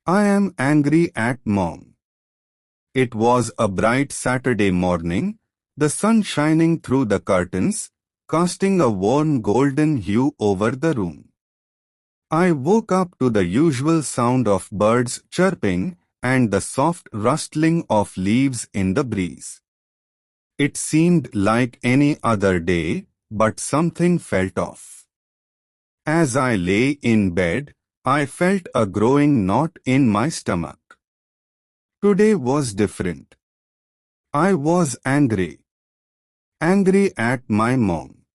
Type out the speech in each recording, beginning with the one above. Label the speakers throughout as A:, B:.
A: I am angry at Mom. It was a bright Saturday morning, the sun shining through the curtains, casting a warm golden hue over the room. I woke up to the usual sound of birds chirping and the soft rustling of leaves in the breeze. It seemed like any other day, but something felt off. As I lay in bed, I felt a growing knot in my stomach. Today was different. I was angry. Angry at my mom.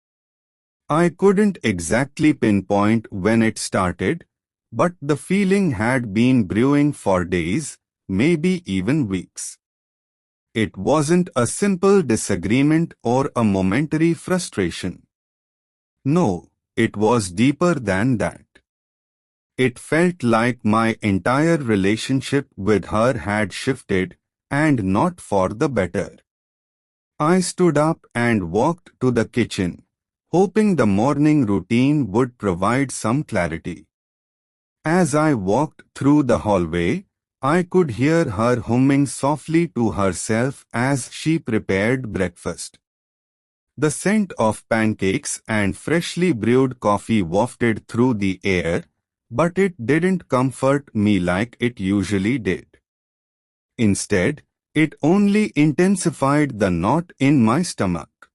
A: I couldn't exactly pinpoint when it started, but the feeling had been brewing for days, maybe even weeks. It wasn't a simple disagreement or a momentary frustration. No, it was deeper than that. It felt like my entire relationship with her had shifted, and not for the better. I stood up and walked to the kitchen, hoping the morning routine would provide some clarity. As I walked through the hallway, I could hear her humming softly to herself as she prepared breakfast. The scent of pancakes and freshly brewed coffee wafted through the air, but it didn't comfort me like it usually did. Instead, it only intensified the knot in my stomach.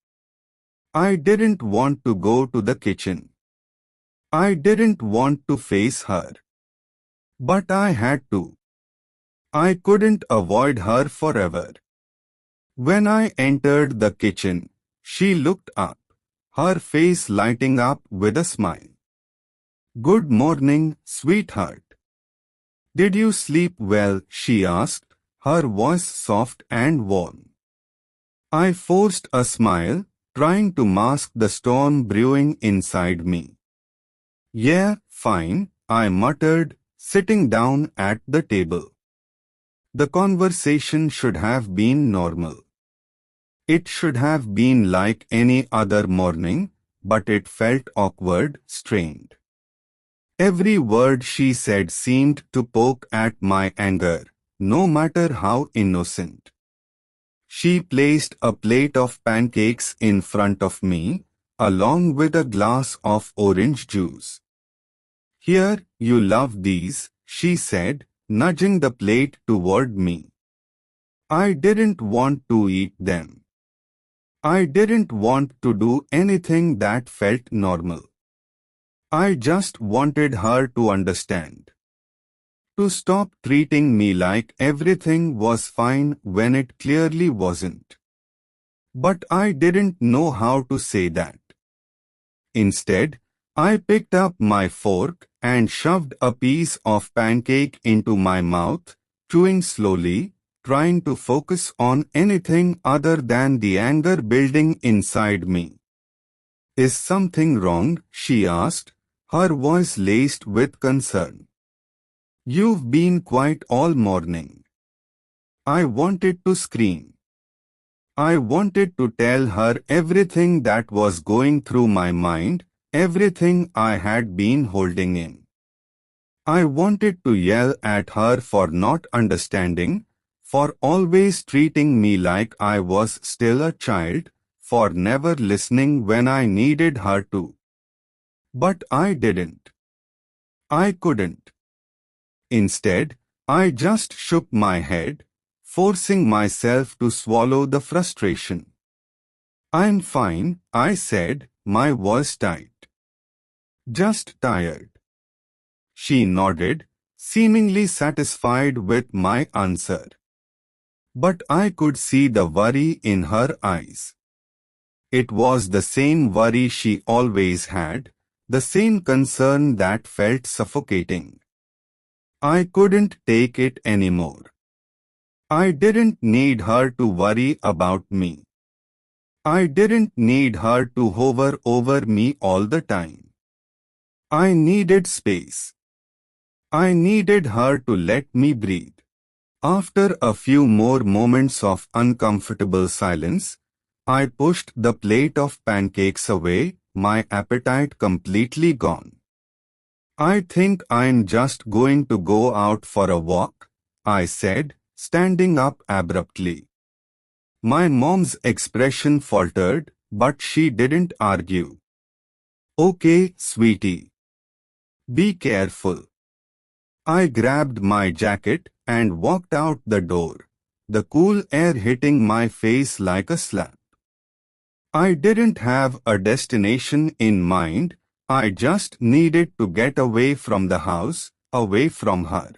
A: I didn't want to go to the kitchen. I didn't want to face her. But I had to. I couldn't avoid her forever. When I entered the kitchen, she looked up, her face lighting up with a smile. "Good morning, sweetheart. Did you sleep well?" she asked, her voice soft and warm. I forced a smile, trying to mask the storm brewing inside me. "Yeah, fine," I muttered, sitting down at the table. The conversation should have been normal. It should have been like any other morning, but it felt awkward, strained. Every word she said seemed to poke at my anger, no matter how innocent. She placed a plate of pancakes in front of me, along with a glass of orange juice. "Here, you love these," she said, nudging the plate toward me. I didn't want to eat them. I didn't want to do anything that felt normal. I just wanted her to understand. To stop treating me like everything was fine when it clearly wasn't. But I didn't know how to say that. Instead, I picked up my fork and shoved a piece of pancake into my mouth, chewing slowly, trying to focus on anything other than the anger building inside me. "Is something wrong?" she asked, her voice laced with concern. "You've been quiet all morning." I wanted to scream. I wanted to tell her everything that was going through my mind, everything I had been holding in. I wanted to yell at her for not understanding, for always treating me like I was still a child, for never listening when I needed her to. But I didn't. I couldn't. Instead, I just shook my head, forcing myself to swallow the frustration. "I'm fine," I said, my voice tight. "Just tired." She nodded, seemingly satisfied with my answer. But I could see the worry in her eyes. It was the same worry she always had, the same concern that felt suffocating. I couldn't take it anymore. I didn't need her to worry about me. I didn't need her to hover over me all the time. I needed space. I needed her to let me breathe. After a few more moments of uncomfortable silence, I pushed the plate of pancakes away, my appetite completely gone. I think I'm just going to go out for a walk, I said, standing up abruptly. My mom's expression faltered, but she didn't argue. Okay, sweetie. Be careful. I grabbed my jacket and walked out the door, the cool air hitting my face like a slap. I didn't have a destination in mind, I just needed to get away from the house, away from her.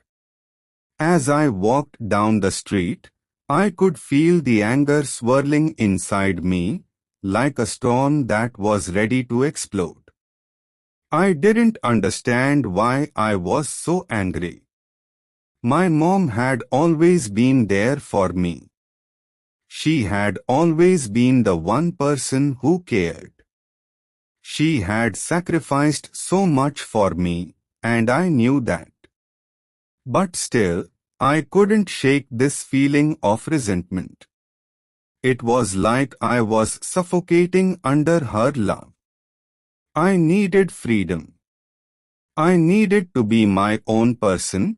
A: As I walked down the street, I could feel the anger swirling inside me, like a storm that was ready to explode. I didn't understand why I was so angry. My mom had always been there for me. She had always been the one person who cared. She had sacrificed so much for me, and I knew that. But still, I couldn't shake this feeling of resentment. It was like I was suffocating under her love. I needed freedom. I needed to be my own person,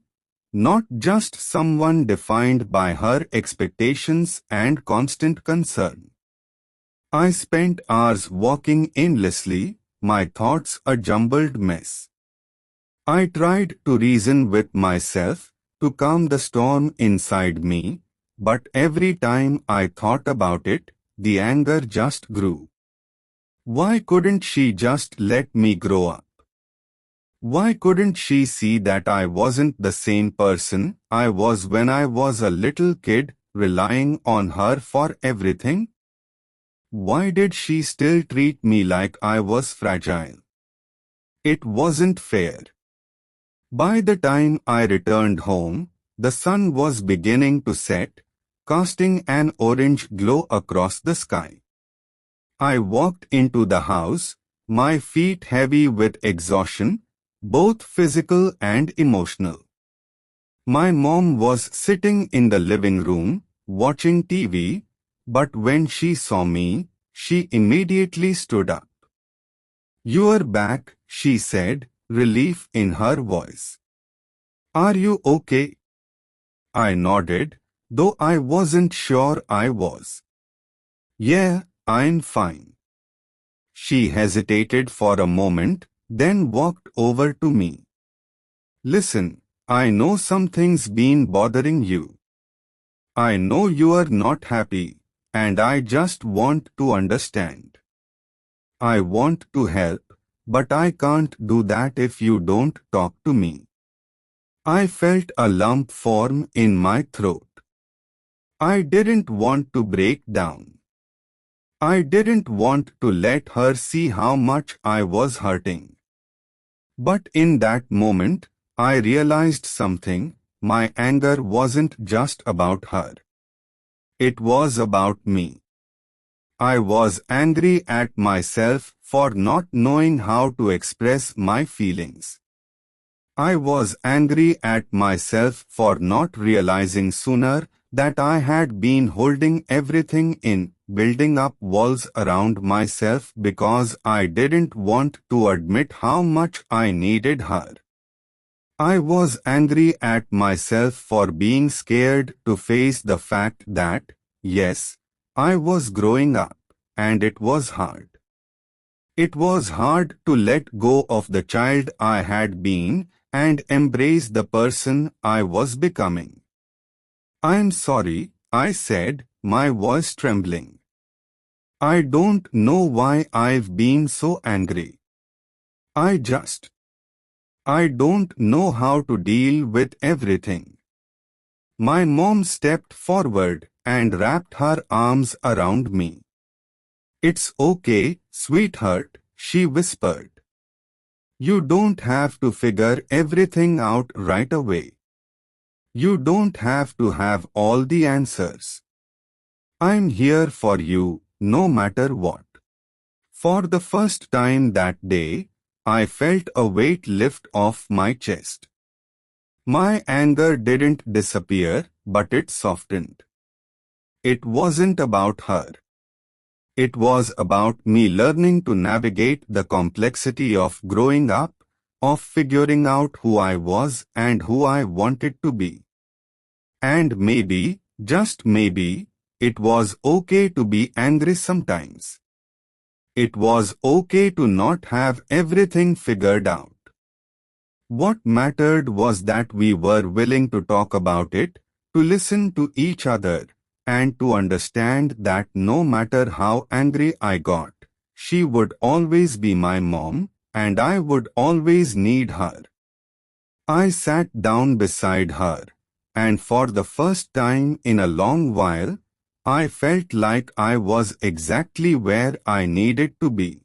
A: not just someone defined by her expectations and constant concern. I spent hours walking aimlessly, my thoughts a jumbled mess. I tried to reason with myself, to calm the storm inside me, but every time I thought about it, the anger just grew. Why couldn't she just let me grow up? Why couldn't she see that I wasn't the same person I was when I was a little kid, relying on her for everything? Why did she still treat me like I was fragile? It wasn't fair. By the time I returned home, the sun was beginning to set, casting an orange glow across the sky. I walked into the house, my feet heavy with exhaustion, both physical and emotional. My mom was sitting in the living room, watching TV, but when she saw me, she immediately stood up. "You're back," she said, relief in her voice. "Are you okay?" I nodded, though I wasn't sure I was. "Yeah, I'm fine." She hesitated for a moment, then walked over to me. "Listen, I know something's been bothering you. I know you're not happy, and I just want to understand. I want to help, but I can't do that if you don't talk to me." I felt a lump form in my throat. I didn't want to break down. I didn't want to let her see how much I was hurting. But in that moment, I realized something. My anger wasn't just about her. It was about me. I was angry at myself for not knowing how to express my feelings. I was angry at myself for not realizing sooner that I had been holding everything in, building up walls around myself because I didn't want to admit how much I needed her. I was angry at myself for being scared to face the fact that, yes, I was growing up, and it was hard. It was hard to let go of the child I had been and embrace the person I was becoming. "I'm sorry," I said, my voice trembling. "I don't know why I've been so angry. I don't know how to deal with everything." My mom stepped forward and wrapped her arms around me. "It's okay, sweetheart," she whispered. "You don't have to figure everything out right away. You don't have to have all the answers. I'm here for you, no matter what." For the first time that day, I felt a weight lift off my chest. My anger didn't disappear, but it softened. It wasn't about her. It was about me learning to navigate the complexity of growing up, of figuring out who I was and who I wanted to be. And maybe, just maybe, it was okay to be angry sometimes. It was okay to not have everything figured out. What mattered was that we were willing to talk about it, to listen to each other, and to understand that no matter how angry I got, she would always be my mom, and I would always need her. I sat down beside her, and for the first time in a long while, I felt like I was exactly where I needed to be.